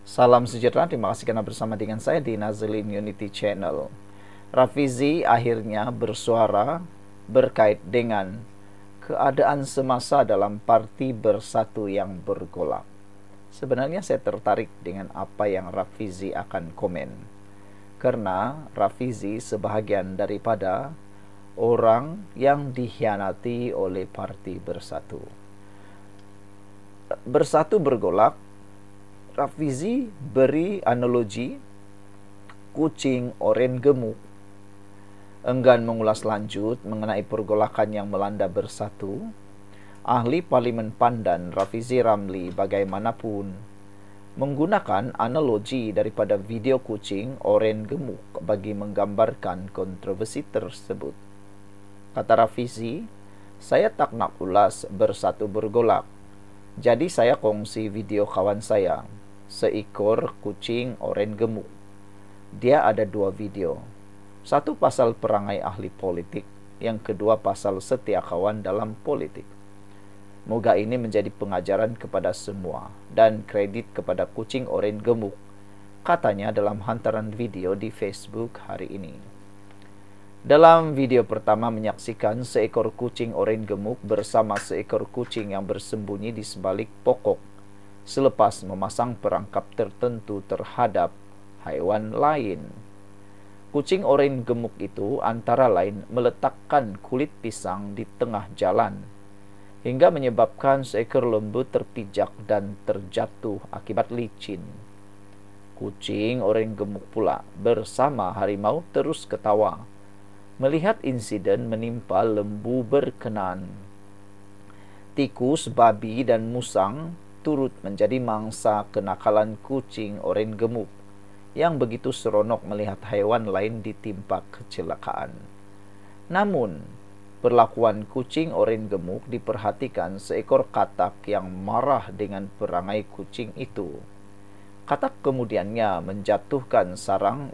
Salam sejahtera, terima kasih karena bersama dengan saya di Nazlin Unity Channel. Rafizi akhirnya bersuara berkait dengan keadaan semasa dalam Parti Bersatu yang bergolak. Sebenarnya saya tertarik dengan apa yang Rafizi akan komen. Karena Rafizi sebahagian daripada orang yang dikhianati oleh Parti Bersatu. Bersatu bergolak, Rafizi beri analogi kucing oren gemuk. Enggan mengulas lanjut mengenai pergolakan yang melanda Bersatu, ahli Parlimen Pandan Rafizi Ramli bagaimanapun menggunakan analogi daripada video kucing oren gemuk bagi menggambarkan kontroversi tersebut. Kata Rafizi, saya tak nak ulas Bersatu bergolak. Jadi saya kongsi video kawan saya, seekor kucing oren gemuk. Dia ada 2 video. Satu pasal perangai ahli politik, yang kedua pasal setia kawan dalam politik. Moga ini menjadi pengajaran kepada semua dan kredit kepada kucing oren gemuk, katanya dalam hantaran video di Facebook hari ini. Dalam video pertama menyaksikan seekor kucing oren gemuk bersama seekor kucing yang bersembunyi di sebalik pokok selepas memasang perangkap tertentu terhadap haiwan lain. Kucing oren gemuk itu antara lain meletakkan kulit pisang di tengah jalan hingga menyebabkan seekor lembu terpijak dan terjatuh akibat licin. Kucing oren gemuk pula bersama harimau terus ketawa melihat insiden menimpa lembu berkenan. Tikus, babi, dan musang turut menjadi mangsa kenakalan kucing oren gemuk yang begitu seronok melihat haiwan lain ditimpa kecelakaan. Namun, perlakuan kucing oren gemuk diperhatikan seekor katak yang marah dengan perangai kucing itu. Katak kemudiannya menjatuhkan sarang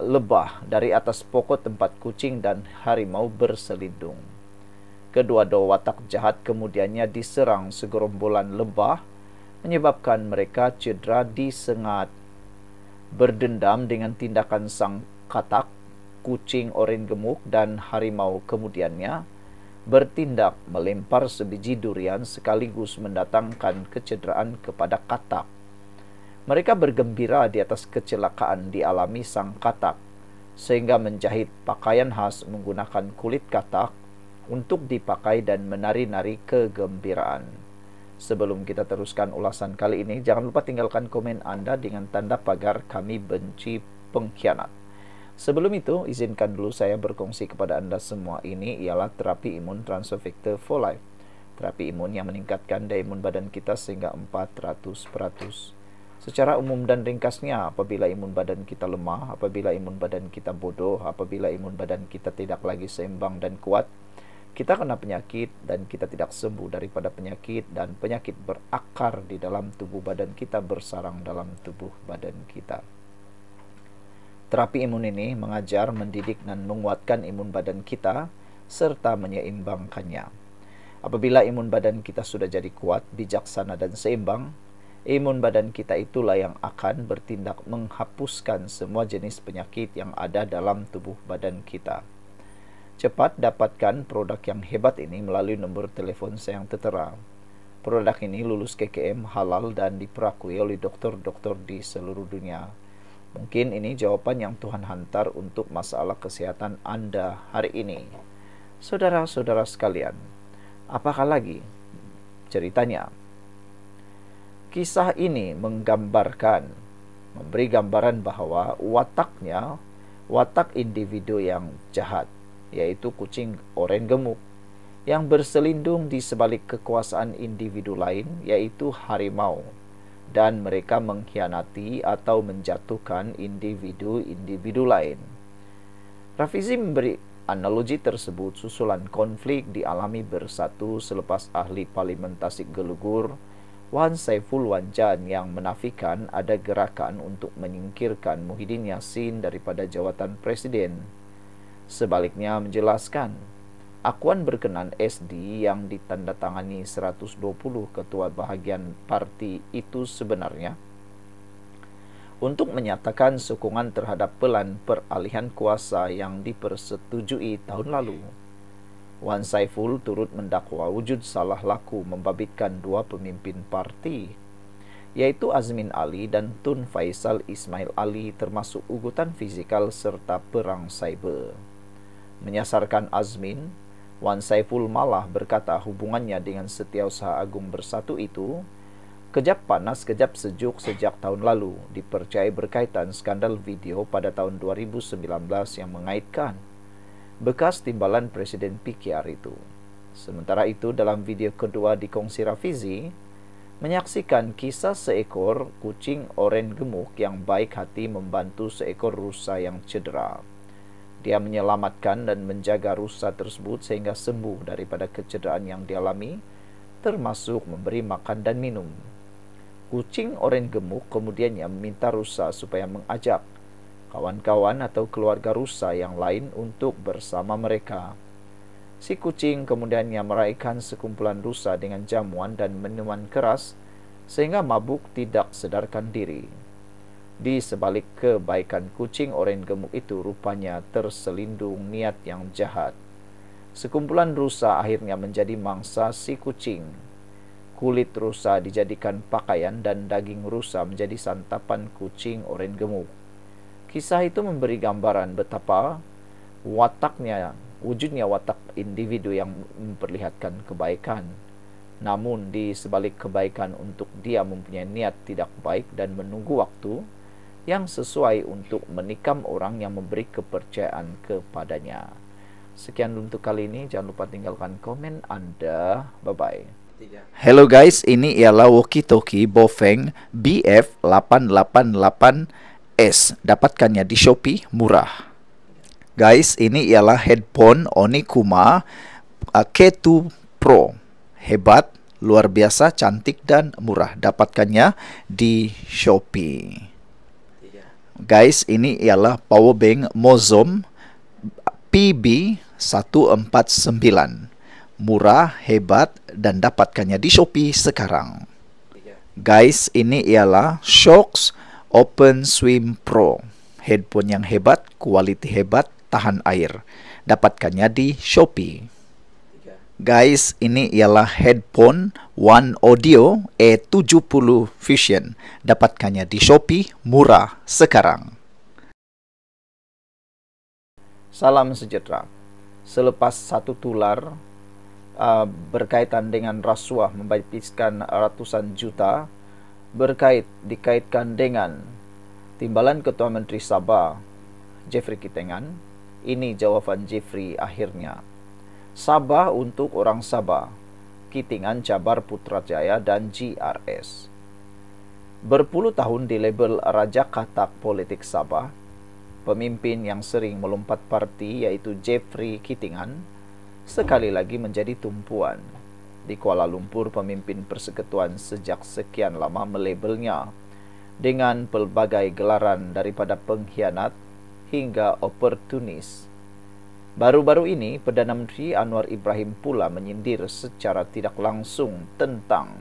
lebah dari atas pokok tempat kucing dan harimau berselindung. Kedua-dua watak jahat kemudiannya diserang segerombolan lebah, menyebabkan mereka cedera disengat. Berdendam dengan tindakan sang katak, kucing oren gemuk dan harimau kemudiannya bertindak melempar sebiji durian sekaligus mendatangkan kecederaan kepada katak. Mereka bergembira di atas kecelakaan dialami sang katak, sehingga menjahit pakaian khas menggunakan kulit katak untuk dipakai dan menari-nari kegembiraan. Sebelum kita teruskan ulasan kali ini, jangan lupa tinggalkan komen Anda dengan tanda pagar kami benci pengkhianat. Sebelum itu, izinkan dulu saya berkongsi kepada Anda semua. Ini ialah terapi imun Transfer Factor for Life. Terapi imun yang meningkatkan daya imun badan kita sehingga 400%. Secara umum dan ringkasnya, apabila imun badan kita lemah, apabila imun badan kita bodoh, apabila imun badan kita tidak lagi seimbang dan kuat, kita kena penyakit dan kita tidak sembuh daripada penyakit, dan penyakit berakar di dalam tubuh badan kita, bersarang dalam tubuh badan kita. Terapi imun ini mengajar, mendidik, dan menguatkan imun badan kita serta menyeimbangkannya. Apabila imun badan kita sudah jadi kuat, bijaksana, dan seimbang, imun badan kita itulah yang akan bertindak menghapuskan semua jenis penyakit yang ada dalam tubuh badan kita. Cepat dapatkan produk yang hebat ini melalui nombor telepon saya yang tertera. Produk ini lulus KKM, halal, dan diperakui oleh dokter-dokter di seluruh dunia. Mungkin ini jawaban yang Tuhan hantar untuk masalah kesehatan Anda hari ini. Saudara-saudara sekalian, apakah lagi ceritanya? Kisah ini menggambarkan, memberi gambaran bahwa watak individu yang jahat, yaitu kucing oren gemuk, yang berselindung di sebalik kekuasaan individu lain, yaitu harimau, dan mereka mengkhianati atau menjatuhkan individu-individu lain. Rafizi memberi analogi tersebut susulan konflik dialami Bersatu selepas ahli Parlimen Tasik Gelugur Wan Saiful Wanjan yang menafikan ada gerakan untuk menyingkirkan Muhyiddin Yassin daripada jawatan presiden. Sebaliknya menjelaskan, akuan berkenan SD yang ditandatangani 120 ketua bahagian parti itu sebenarnya untuk menyatakan sokongan terhadap pelan peralihan kuasa yang dipersetujui tahun lalu. Wan Saiful turut mendakwa wujud salah laku membabitkan dua pemimpin parti, yaitu Azmin Ali dan Tun Faisal Ismail Ali, termasuk ugutan fizikal serta perang cyber. Menyasarkan Azmin, Wan Saiful malah berkata hubungannya dengan Setiausaha Agung Bersatu itu kejap panas kejap sejuk sejak tahun lalu, dipercayai berkaitan skandal video pada tahun 2019 yang mengaitkan bekas timbalan Presiden PKR itu. Sementara itu, dalam video kedua dikongsi Rafizi, menyaksikan kisah seekor kucing oren gemuk yang baik hati membantu seekor rusa yang cedera. Dia menyelamatkan dan menjaga rusa tersebut sehingga sembuh daripada kecederaan yang dialami, termasuk memberi makan dan minum. Kucing oren gemuk kemudiannya meminta rusa supaya mengajak kawan-kawan atau keluarga rusa yang lain untuk bersama mereka. Si kucing kemudiannya meraihkan sekumpulan rusa dengan jamuan dan minuman keras sehingga mabuk tidak sadarkan diri. Di sebalik kebaikan kucing oren gemuk itu rupanya terselindung niat yang jahat. Sekumpulan rusa akhirnya menjadi mangsa si kucing. Kulit rusa dijadikan pakaian dan daging rusa menjadi santapan kucing oren gemuk. Kisah itu memberi gambaran betapa wujudnya watak individu yang memperlihatkan kebaikan. Namun di sebalik kebaikan untuk dia mempunyai niat tidak baik dan menunggu waktu yang sesuai untuk menikam orang yang memberi kepercayaan kepadanya. Sekian untuk kali ini. Jangan lupa tinggalkan komen Anda. Bye-bye. Hello guys, ini ialah walkie-talkie Bofeng BF888S. Dapatkannya di Shopee, murah. Guys, ini ialah headphone Onikuma K2 Pro. Hebat, luar biasa, cantik dan murah. Dapatkannya di Shopee. Guys, ini ialah powerbank Mozom PB149. Murah, hebat, dan dapatkannya di Shopee sekarang. Guys, ini ialah Shocks Open Swim Pro. Headphone yang hebat, kualiti hebat, tahan air. Dapatkannya di Shopee. Guys, ini ialah headphone One Audio E70 Fusion. Dapatkannya di Shopee, murah sekarang. Salam sejahtera. Selepas satu tular berkaitan dengan rasuah membabitkan ratusan juta dikaitkan dengan timbalan Ketua Menteri Sabah Jeffrey Kitingan, ini jawaban Jeffrey akhirnya. Sabah untuk orang Sabah, Kitingan Jabar Putrajaya dan GRS. Berpuluh tahun di label Raja Katak politik Sabah, pemimpin yang sering melompat parti yaitu Jeffrey Kitingan sekali lagi menjadi tumpuan. Di Kuala Lumpur, pemimpin persekutuan sejak sekian lama melabelnya dengan pelbagai gelaran daripada pengkhianat hingga oportunis. Baru-baru ini, Perdana Menteri Anwar Ibrahim pula menyindir secara tidak langsung tentang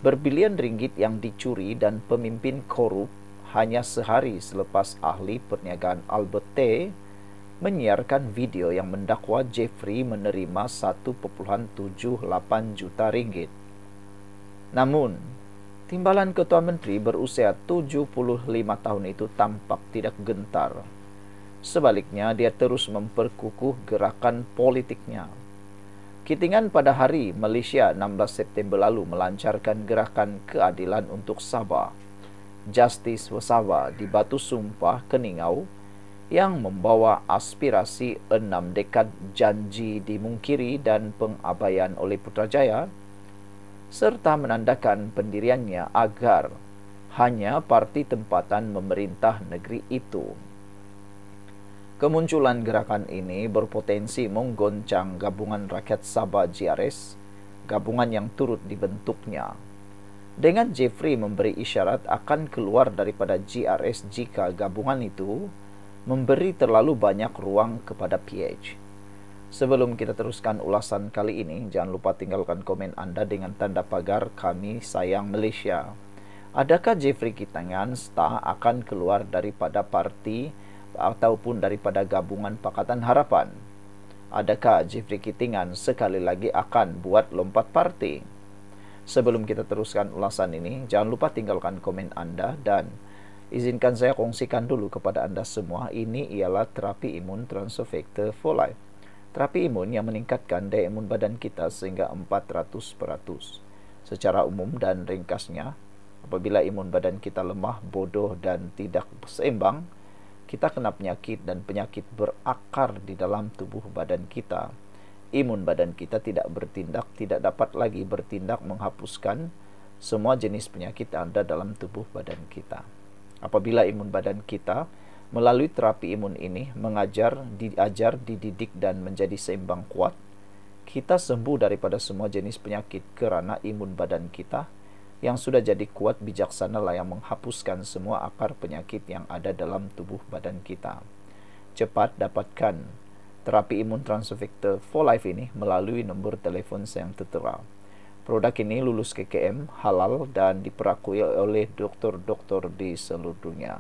berbilion ringgit yang dicuri dan pemimpin korup hanya sehari selepas ahli perniagaan Albert T menyiarkan video yang mendakwa Jeffrey menerima 1,78 juta ringgit. Namun, timbalan Ketua Menteri berusia 75 tahun itu tampak tidak gentar. Sebaliknya, dia terus memperkukuh gerakan politiknya. Kitingan pada hari Malaysia 16 September lalu melancarkan gerakan keadilan untuk Sabah, Justice for Sabah di Batu Sumpah, Keningau, yang membawa aspirasi 6 dekad janji dimungkiri dan pengabaian oleh Putrajaya, serta menandakan pendiriannya agar hanya parti tempatan memerintah negeri itu. Kemunculan gerakan ini berpotensi menggoncang Gabungan Rakyat Sabah GRS, gabungan yang turut dibentuknya. Dengan Jeffrey memberi isyarat akan keluar daripada GRS jika gabungan itu memberi terlalu banyak ruang kepada PH. Sebelum kita teruskan ulasan kali ini, jangan lupa tinggalkan komen Anda dengan tanda pagar Kami Sayang Malaysia. Adakah Jeffrey Kitingan akan keluar daripada parti ataupun daripada gabungan Pakatan Harapan? Adakah Jeffrey Kitingan sekali lagi akan buat lompat parti? Sebelum kita teruskan ulasan ini, jangan lupa tinggalkan komen Anda dan izinkan saya kongsikan dulu kepada Anda semua, ini ialah terapi imun Transofector for Life. Terapi imun yang meningkatkan daya imun badan kita sehingga 400%. Secara umum dan ringkasnya, apabila imun badan kita lemah, bodoh dan tidak seimbang, kita kena penyakit dan penyakit berakar di dalam tubuh badan kita. Imun badan kita tidak bertindak, tidak dapat lagi bertindak menghapuskan semua jenis penyakit yang ada dalam tubuh badan kita. Apabila imun badan kita melalui terapi imun ini diajar, dididik dan menjadi seimbang kuat, kita sembuh daripada semua jenis penyakit kerana imun badan kita yang sudah jadi kuat bijaksana lah yang menghapuskan semua akar penyakit yang ada dalam tubuh badan kita. Cepat dapatkan terapi imun Transofector for Life ini melalui nombor telefon yang tertera. Produk ini lulus KKM, halal dan diperakui oleh doktor-doktor di seluruh dunia.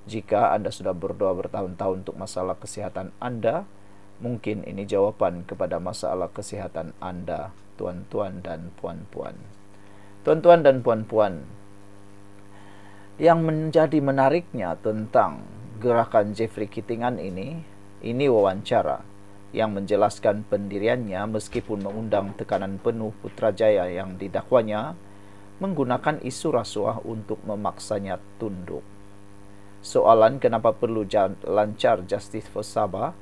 Jika Anda sudah berdoa bertahun-tahun untuk masalah kesihatan Anda, mungkin ini jawaban kepada masalah kesihatan Anda, tuan-tuan dan puan-puan. Tuan-tuan dan puan-puan, yang menjadi menariknya tentang gerakan Jeffrey Kitingan ini wawancara yang menjelaskan pendiriannya meskipun mengundang tekanan penuh Putrajaya yang didakwanya menggunakan isu rasuah untuk memaksanya tunduk. Soalan kenapa perlu lancar Justice for Sabah?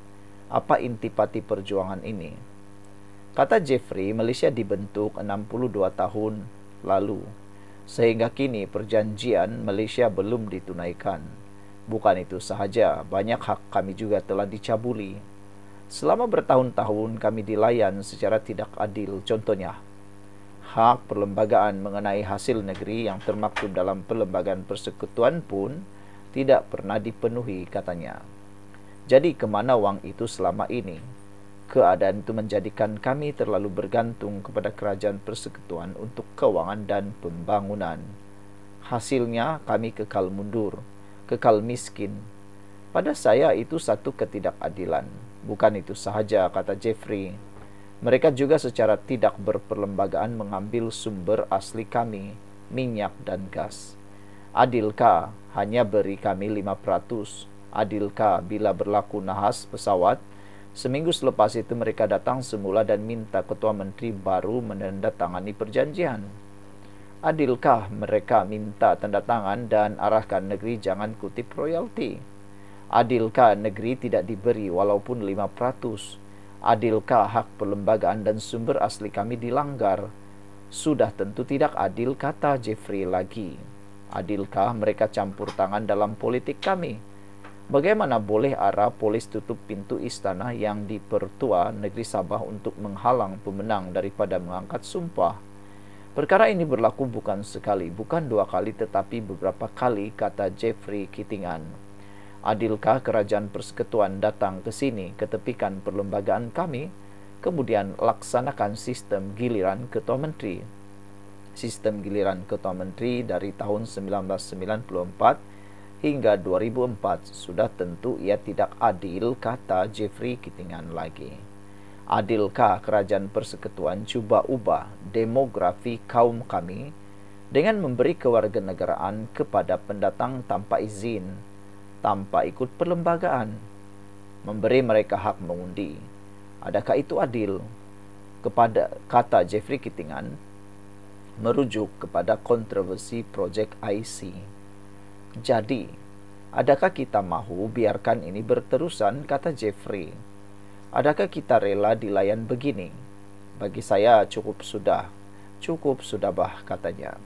Apa intipati perjuangan ini? Kata Jeffrey, Malaysia dibentuk 62 tahun lalu. Sehingga kini perjanjian Malaysia belum ditunaikan. Bukan itu sahaja, banyak hak kami juga telah dicabuli. Selama bertahun-tahun kami dilayan secara tidak adil. Contohnya, hak perlembagaan mengenai hasil negeri yang termaktub dalam Perlembagaan Persekutuan pun tidak pernah dipenuhi, katanya. Jadi kemana wang itu selama ini? Keadaan itu menjadikan kami terlalu bergantung kepada kerajaan persekutuan untuk kewangan dan pembangunan. Hasilnya kami kekal mundur, kekal miskin. Pada saya itu satu ketidakadilan. Bukan itu sahaja, kata Jeffrey. Mereka juga secara tidak berperlembagaan mengambil sumber asli kami, minyak dan gas. Adilkah hanya beri kami 5%? Adilkah bila berlaku nahas pesawat, seminggu selepas itu mereka datang semula dan minta Ketua Menteri baru menandatangani perjanjian? Adilkah mereka minta tanda tangan dan arahkan negeri jangan kutip royalti? Adilkah negeri tidak diberi walaupun 5%? Adilkah hak perlembagaan dan sumber asli kami dilanggar? Sudah tentu tidak adil, kata Jeffrey lagi. Adilkah mereka campur tangan dalam politik kami? Bagaimana boleh arah polis tutup pintu istana yang dipertua negeri Sabah untuk menghalang pemenang daripada mengangkat sumpah? Perkara ini berlaku bukan sekali, bukan dua kali, tetapi beberapa kali, kata Jeffrey Kitingan. Adilkah kerajaan persekutuan datang ke sini, ketepikan perlembagaan kami, kemudian laksanakan sistem giliran Ketua Menteri? Sistem giliran Ketua Menteri dari tahun 1994 hingga 2004 sudah tentu ia tidak adil, kata Jeffrey Kitingan lagi. Adilkah kerajaan persekutuan cuba ubah demografi kaum kami dengan memberi kewarganegaraan kepada pendatang tanpa izin, tanpa ikut perlembagaan, memberi mereka hak mengundi? Adakah itu adil? Kata Jeffrey Kitingan, merujuk kepada kontroversi projek IC. Jadi, adakah kita mahu biarkan ini berterusan, kata Jeffrey? Adakah kita rela dilayan begini? Bagi saya cukup sudah bah, katanya.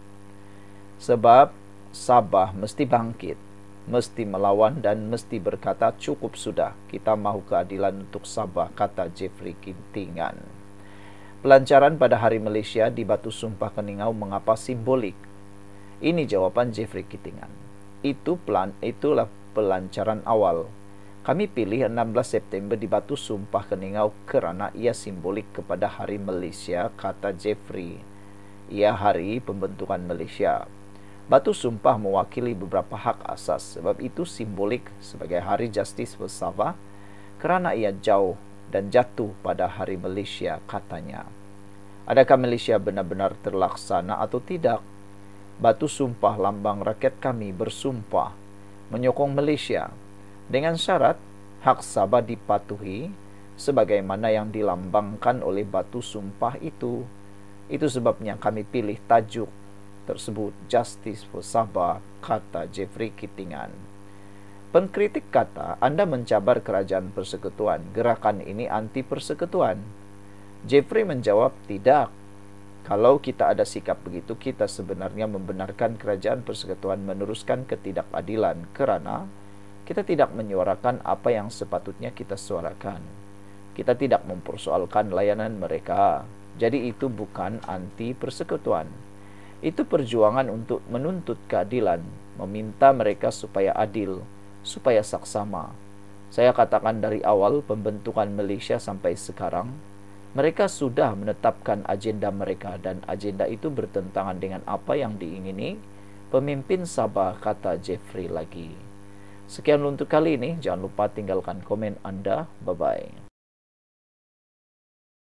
Sebab Sabah mesti bangkit, mesti melawan dan mesti berkata cukup sudah. Kita mahu keadilan untuk Sabah, kata Jeffrey Kitingan. Pelancaran pada Hari Malaysia di Batu Sumpah Keningau mengapa simbolik? Ini jawaban Jeffrey Kitingan. Itulah pelancaran awal. Kami pilih 16 September di Batu Sumpah Keningau kerana ia simbolik kepada Hari Malaysia, kata Jeffrey. Ia hari pembentukan Malaysia. Batu Sumpah mewakili beberapa hak asas, sebab itu simbolik sebagai Hari Justice for Sabah kerana ia jauh dan jatuh pada Hari Malaysia, katanya. Adakah Malaysia benar-benar terlaksana atau tidak? Batu Sumpah lambang rakyat kami bersumpah menyokong Malaysia dengan syarat hak Sabah dipatuhi sebagaimana yang dilambangkan oleh Batu Sumpah itu. Itu sebabnya kami pilih tajuk tersebut Justice for Sabah, kata Jeffrey Kitingan. Pengkritik kata, Anda mencabar kerajaan persekutuan. Gerakan ini anti persekutuan. Jeffrey menjawab, tidak. Kalau kita ada sikap begitu, kita sebenarnya membenarkan kerajaan persekutuan meneruskan ketidakadilan kerana kita tidak menyuarakan apa yang sepatutnya kita suarakan. Kita tidak mempersoalkan layanan mereka. Jadi itu bukan anti persekutuan. Itu perjuangan untuk menuntut keadilan, meminta mereka supaya adil, supaya saksama. Saya katakan dari awal pembentukan Malaysia sampai sekarang, mereka sudah menetapkan agenda mereka dan agenda itu bertentangan dengan apa yang diingini pemimpin Sabah, kata Jeffrey lagi. Sekian untuk kali ini. Jangan lupa tinggalkan komen Anda. Bye-bye.